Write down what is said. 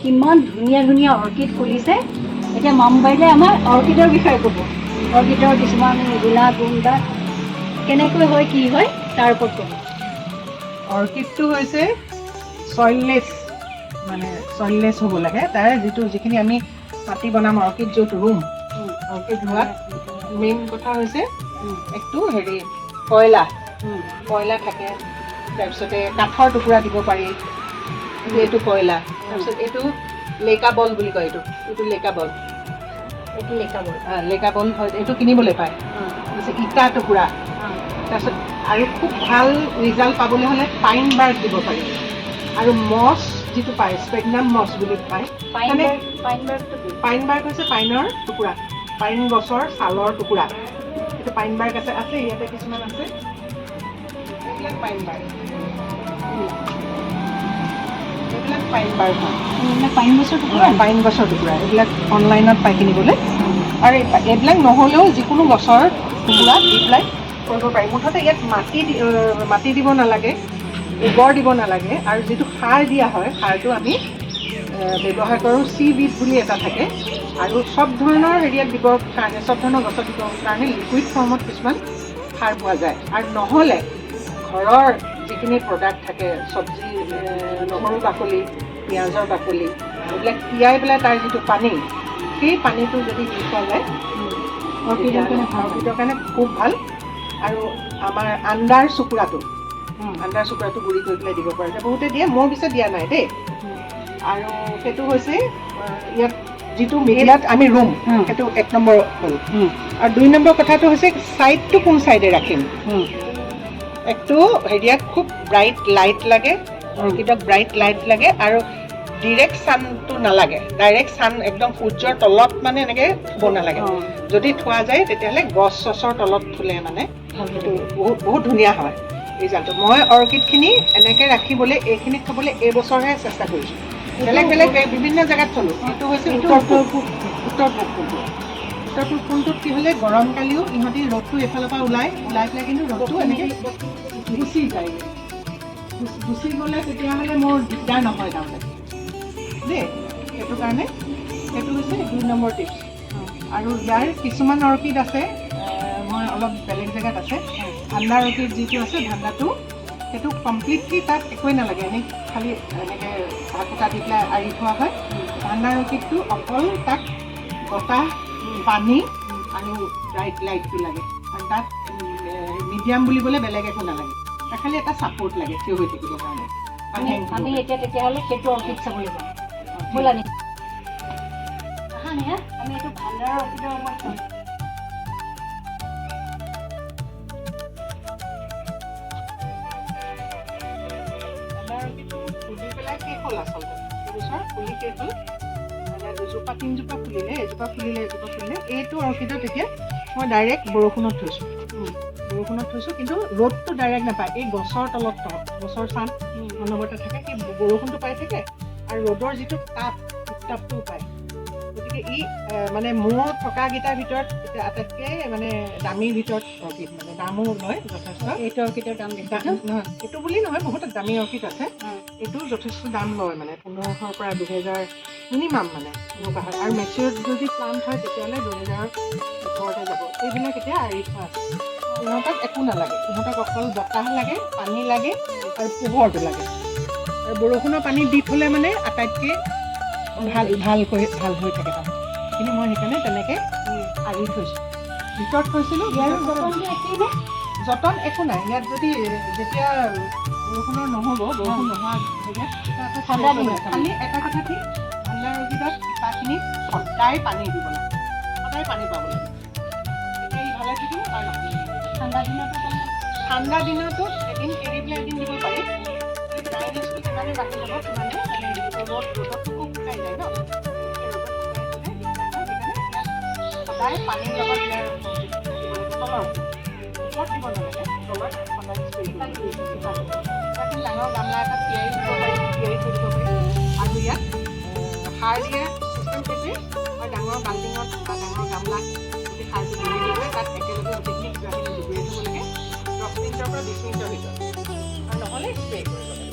কিমান ধুনীয়া ধুনীয়া অৰ্কিড ফুলিছে। এতিয়া মা মোবাইলে আমাৰ অৰ্কিডৰ বিষয়ে ক'ব, অৰ্কিডৰ কিছুমান গুণাগুণ বা কেনেকৈ হয় কি হয় তাৰ ওপৰত ক'ব। অৰ্কিডটো হৈছে চইললেছ, মানে চইললেছ হ'ব লাগে। তাৰ যিখিনি আমি মাটি বনাম অৰ্কিড য'ত ৰুম, অৰ্কিড ৰোৱাত মেইন কথা হৈছে একটো কয়লা থাকে, তাৰপিছতে কাঠৰ টুকুৰা দিব পাৰি, এইটো কয়লা। তাৰপিছত এইটো লেকা বল বুলি কয়, এইটো লেকা বল, লেকা বল হয়, এইটো কিনিবলৈ পায়। তাৰপিছত ইটা টুকুৰা, তাৰপিছত আৰু খুব ভাল ৰিজাল্ট পাবলৈ হ'লে পাইন বাৰ্গ দিব পাৰি। আৰু মছ যিটো পায়, স্পেগনাম মছ বুলি পায়। পাইন বাৰ্গ হৈছে পাইনৰ টুকুৰা, পাইন গছৰ ছালৰ টুকুৰা। এইটো পাইন বাৰ্গ আছে ইয়াতে কিছুমান আছে, এইবিলাক পাইন বাৰ্গ, এইবিলাক পাইন বাৰ্গ হয়, পাইন গছৰ টুকুৰা। এইবিলাক অনলাইনত পাই কিনিবলৈ। আৰু এইবিলাক নহ'লেও যিকোনো গছৰ টুকুৰা দি পেলাই কৰিব পাৰি। মুঠতে ইয়াত মাটি দিব নালাগে, গোবৰ দিব নালাগে। আৰু যিটো সাৰ দিয়া হয়, সাৰটো আমি ব্যৱহাৰ কৰোঁ CBeat বুলি এটা থাকে। আৰু চব ধৰণৰ হেৰিয়াত দিবৰ কাৰণে, চব ধৰণৰ গছত দিবৰ কাৰণে লিকুইড ফৰ্মত কিছুমান সাৰ পোৱা যায়। আৰু নহ'লে ঘৰৰ যিখিনি প্ৰডাক্ট থাকে, চব্জি, নহৰু বাকলি, পিঁয়াজৰ বাকলি, এইবিলাক তিয়াই পেলাই তাৰ যিটো পানী, সেই পানীটো যদি দি খোৱা যায় অৰ্কিডৰ কাৰণে খুব ভাল। আৰু আমাৰ আন্দাৰ চুকুৰাটো গুড়ি কৰি পেলাই দিব পৰা যায়, বহুতে দিয়ে, মোৰ পিছত দিয়া নাই দেই। আৰু সেইটো হৈছে ইয়াত যিটো মিডিয়াত আমি ৰুম, সেইটো 1 নম্বৰ হ'ল। আৰু 2 নম্বৰ কথাটো হৈছে ছাইডটো কোন ছাইডে ৰাখিম। একটো হেৰিয়াত খুব ব্ৰাইট লাইট লাগে, অৰ্কিডক ব্ৰাইট লাইট লাগে। আৰু ডিৰেক্ট ছানটো নালাগে, ডাইৰেক্ট ছান একদম সূৰ্যৰ তলত মানে এনেকৈ থ'ব নালাগে। যদি থোৱা যায় তেতিয়াহ'লে গছ চছৰ তলত থ'লে মানে সেইটো বহুত ধুনীয়া হয় ৰিজাল্টটো। মই অৰ্কিডখিনি এনেকৈ ৰাখিবলৈ, এইখিনিত থ'বলৈ এইবছৰহে চেষ্টা কৰিছোঁ। বেলেগ বিভিন্ন জেগাত থ'লোঁ। এইটো হৈছে উত্তৰ পূব কোণটোত কি হ'লে গৰমকালিও ইহঁতি ৰ'দটো এইফালৰ পৰা ওলাই পেলাই কিন্তু ৰ'দটো এনেকৈ গুচি যায়। গুচি গ'লে তেতিয়াহ'লে মোৰ দিগদাৰ নহয় তাৰমানে দেই। সেইটো কাৰণে সেইটো হৈছে 2 নম্বৰ টিপছ। আৰু ইয়াৰ কিছুমান অৰ্কিড আছে, মই অলপ বেলেগ জেগাত আছে, ধান্দা অৰ্কিড যিটো আছে, ধান্দাটো সেইটো কমপ্লিটলি তাত একোৱেই নালাগে, এনেই খালি এনেকৈ ভাকুটা দি পেলাই আঁৰি থোৱা হয়। ধান্দা অৰ্কিডটো অকল তাক বতাহ, পানী আৰু ব্ৰাইট লাইটটো লাগে। আৰু তাত মিডিয়াম বুলিবলৈ বেলেগ একো নালাগে, তাক খালি এটা ছাপৰ্ট লাগে থিয় হৈ থাকিবৰ কাৰণে। আমি এতিয়া তেতিয়াহ'লে সেইটো অৰ্কিড চাবলৈ যাম, ব'লা নি? আমি এইটো ভাণ্ডাৰ অৰ্কিডৰ ওপৰত চাম। ফুলি পেলাই শেষ হ'ল আচলতে, এইবছৰ ফুলি শেষ হ'ল। দুজোপা 3জোপা ফুলিলে, এজোপা ফুলিলে। এইটো অৰ্কিডত এতিয়া মই ডাইৰেক্ট বৰষুণত থৈছোঁ, কিন্তু ৰ'দটো ডাইৰেক্ট নাপায়। এই গছৰ তলত গছৰ ছাঁ অনবৰতে থাকে, সেই বৰষুণটো পাই থাকে আৰু ৰ'দৰ যিটো উত্তাপটোও পায়। গতিকে ই মানে মোৰ থকাকেইটাৰ ভিতৰত এতিয়া আটাইতকৈ মানে দামীৰ ভিতৰত অৰ্কিড, মানে দামো লয় যথেষ্ট। এইটো অৰ্কিডৰ দাম বেছি নহয়, এইটো বুলি নহয়, বহুত দামী অৰ্কিড আছে। এইটো যথেষ্ট দাম লয়, মানে 1500ৰ পৰা 2000 মিনিমাম মানে এনেকুৱা হয়। আৰু মেচিয়ৰ যদি প্লান্ট হয় তেতিয়াহ'লে 2000ৰ ওপৰতে যাব। এইবিলাক এতিয়া আঁৰি থোৱা আছে। ইহঁতক একো নালাগে, ইহঁতক অকল বতাহ লাগে, পানী লাগে আৰু পোহৰটো লাগে। আৰু বৰষুণৰ পানী দি থ'লে মানে আটাইতকৈ ভাল হৈ থাকে তাৰমানে। সেইখিনি মই সেইকাৰণে তেনেকৈ আঁৰি থৈছোঁ, ভিতৰত থৈছিলোঁ। ইয়াৰো যতনটো একেই নে? যতন একো নাই ইয়াত। যদি যেতিয়া বৰষুণ নোহোৱা ঠাণ্ডা দিনত খালি এটা কথা ঠিক, ঠাণ্ডা অৰ্কিডত শিপাখিনিত সদায় পানী দিব লাগে, সদায় পানী পাব লাগে, তেতিয়া ই ভালে থাকিব। আৰু ঠাণ্ডা দিনতো এদিন এৰি পেলাই এদিন দিব পাৰি। ড্ৰাইনেছটো যিমানে বাঢ়ি যাব সিমানে মানে ৰ'দতো খুব শুকাই যায় ন, সদায় পানীৰ লগত ইয়াৰ তলৰ ওপৰত দিব নালাগে, তলত সদায় স্প্ৰে কৰিব লাগে। ডাঙৰ গামলা এটা তিয়াই থৈ দিব পাৰি। আৰু ইয়াত সাৰ দিয়া চিষ্টেম সেইটোৱে, মই ডাঙৰ বাল্টিঙত বা ডাঙৰ গামলাত গোটেই সাৰটো গুলি দি পেলাই তাত একেলগে গোটেইখিনি কিবাখিনি ডুবিয়াই থ'ব লাগে 10 মিনিটৰ পৰা 20 মিনিটৰ ভিতৰত, আৰু নহ'লে স্প্ৰে কৰিব লাগে।